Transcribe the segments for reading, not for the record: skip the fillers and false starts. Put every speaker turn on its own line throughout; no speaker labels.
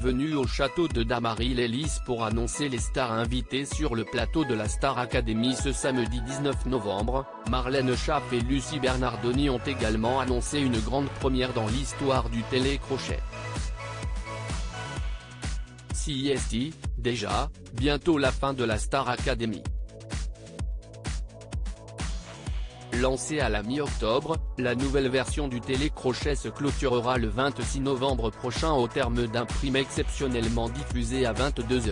venue au château de Damary-les-Lys pour annoncer les stars invitées sur le plateau de la Star Academy ce samedi 19 novembre. Marlène Schiappa et Lucie Bernardoni ont également annoncé une grande première dans l'histoire du télécrochet. CEST, déjà, bientôt la fin de la Star Academy. Lancée à la mi-octobre, la nouvelle version du télécrochet se clôturera le 26 novembre prochain au terme d'un prime exceptionnellement diffusé à 22 h.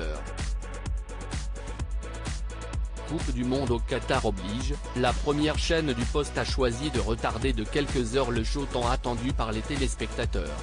Coupe du monde au Qatar oblige, la première chaîne du poste a choisi de retarder de quelques heures le show tant attendu par les téléspectateurs.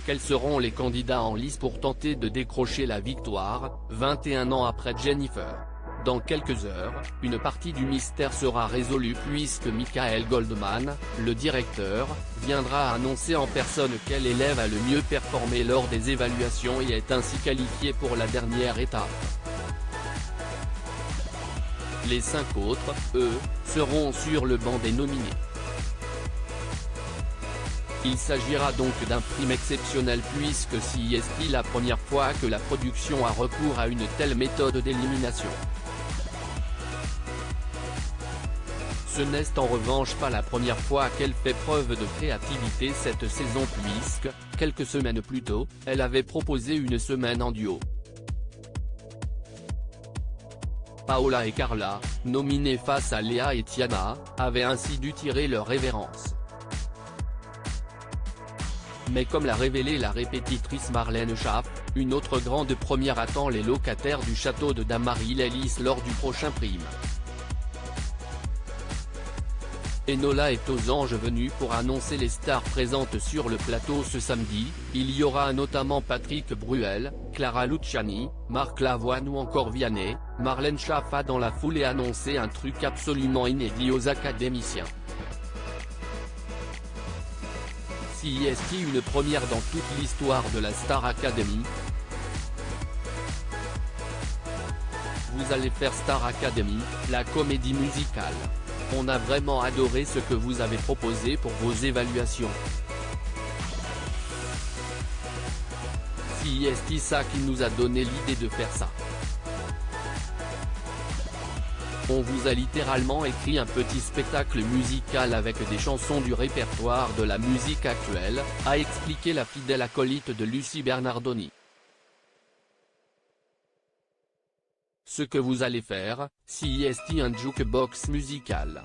Quels seront les candidats en lice pour tenter de décrocher la victoire, 21 ans après Jennifer? Dans quelques heures, une partie du mystère sera résolue puisque Michael Goldman, le directeur, viendra annoncer en personne quel élève a le mieux performé lors des évaluations et est ainsi qualifié pour la dernière étape. Les 5 autres, eux, seront sur le banc des nominés. Il s'agira donc d'un prime exceptionnel puisque c'est la première fois que la production a recours à une telle méthode d'élimination. Ce n'est en revanche pas la première fois qu'elle fait preuve de créativité cette saison puisque, quelques semaines plus tôt, elle avait proposé une semaine en duo. Paola et Carla, nominées face à Léa et Tiana, avaient ainsi dû tirer leur révérence. Mais comme l'a révélé la répétitrice Marlène Schiappa, une autre grande première attend les locataires du château de Damary-les-Lys lors du prochain prime. Enola est aux anges venus pour annoncer les stars présentes sur le plateau ce samedi. Il y aura notamment Patrick Bruel, Clara Luciani, Marc Lavoine ou encore Vianney. Marlène Schiappa a dans la foulée annoncé un truc absolument inédit aux académiciens. CEST, une première dans toute l'histoire de la Star Academy. Vous allez faire Star Academy, la comédie musicale. On a vraiment adoré ce que vous avez proposé pour vos évaluations. C'est ça qui nous a donné l'idée de faire ça. On vous a littéralement écrit un petit spectacle musical avec des chansons du répertoire de la musique actuelle, a expliqué la fidèle acolyte de Lucie Bernardoni. Ce que vous allez faire, c'est un jukebox musical.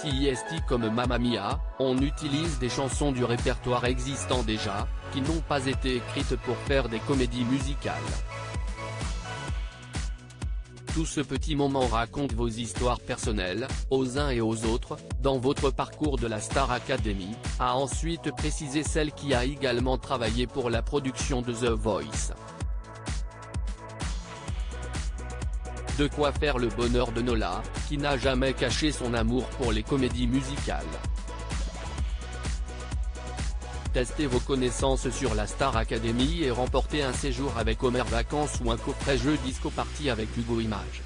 C'est comme Mamma Mia, on utilise des chansons du répertoire existant déjà, qui n'ont pas été écrites pour faire des comédies musicales. Tout ce petit moment raconte vos histoires personnelles, aux uns et aux autres, dans votre parcours de la Star Academy, a ensuite précisé celle qui a également travaillé pour la production de The Voice. De quoi faire le bonheur de Nola, qui n'a jamais caché son amour pour les comédies musicales. Testez vos connaissances sur la Star Academy et remportez un séjour avec Homer Vacances ou un coffret jeu disco party avec Hugo Images.